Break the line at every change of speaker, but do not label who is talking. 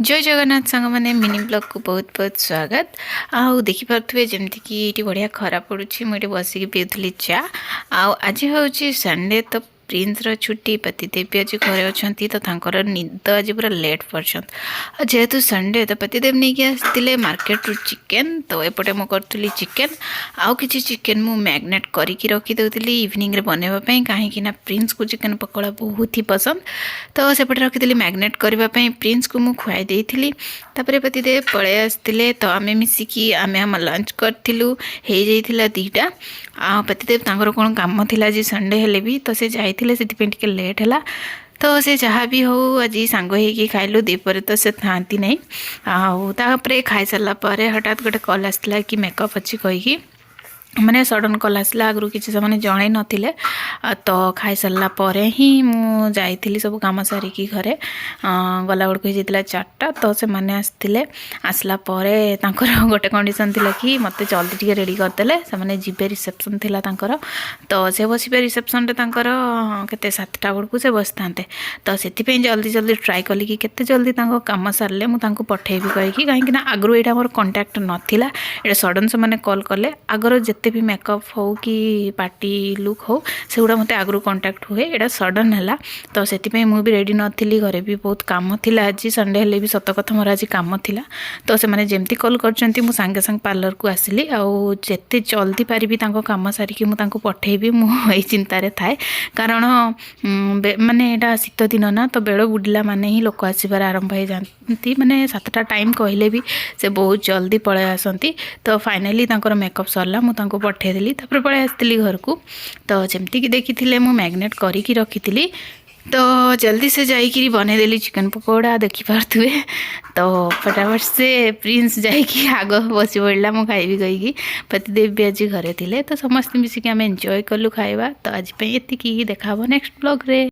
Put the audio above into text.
जय जगन्नाथ सांग मैंने मिनी ब्लॉग को बहुत बहुत स्वागत। आउ देखिपे जमती कि ये बढ़िया खरा पड़ुछि मुझे बसिक पीउली चा। आज हूँ संडे तो प्रिंस छुट्टी पतिदेव आज घरे अच्छा तो तांकर निद आज पूरा लेट पर्यंत जेहेतु संडे तो पतिदेव नहीं आसते मार्केट रु चिकेन तो एपटे मु करी चिकेन आउ कि चिकेन मु मैग्नेट करके रखीदे इवनिंग बनवाई कहीं प्रिंस को चिकेन पकोड़ा बहुत ही पसंद तो सेपटे रखी मैग्नेट करने प्रिंस को मुझे खुआई देती तापर पतिदेव पलि आसते तो आम मिसिकी आम लंच करूँ हो जाता दीटा पतिदेव तांकर कौन काम थिला आज संडे हेले भी तो से जाइए से लेट है तो से जहाँ भी हो आज सांग हो खाइलु दीपर तो से था नहीं आउे खाई सारापर हठात गोटे कल आसला कि मेकअप अच्छी कहीकि मैंने सडन कल आसला आगु किसी से जन नथिले तो खाई सारा पर ही मुझे सब कम सारिकी घरे गला बेलू हो चार्टा तो से मैंने आसते आसला गोटे कंडीशन थिला कि मत जल्दी टी रेडी करदे से जीवे रिसेप्शन थिला तांकर तो से बसबे रिसेप्शन के 7टा बेलू से बस था तो से जल्दी जल्दी ट्राए कली कि केते जल्दी काम सारे मुझे पठेबी कहीकि कहीं आगु यहाँ मोर कंटाक्ट नाला ये सडन से मैंने कॉल कले आगर जिते भी मेकअप हो कि पार्टी लुक हो से गुड़ा मत आगु कंटाक्ट हुए यहाँ सडन है तो से मुझे रेडी नी घरे भी बहुत काम थी आज संडे हेले भी सत कथा मोर आज काम थी तो से मैंने जमती कॉल कर सागे सागे पार्लर को आसिली आते जल्दी पारि काम सारिकी मुझे पठेबी मुझे चिंतार थाए कारण माने यहाँ शीत दिन ना तो बेड़ बुड़ला माने ही लोक आसबार आरंभ हो जाती माने 7टा टाइम कहले भी से बहुत जल्दी पलि आसती तो फाइनाली मेकअप सरला मुझे पठेदेली तापर पलि आसती घर को तो जमती देखी मु मैग्नेट करके रखी तो जल्दी से जाइए बनईदेली चिकेन पकोड़ा देखिपे तो फटाफट से प्रिंस जाइए आग बस पड़ा मु खाइबी कहीकि पतिदेव भी आज घरे थे तो समस्त मिसिक आम एंजॉय कलु खाइबा तो आज ये देखा नेक्स्ट ब्लॉग रे।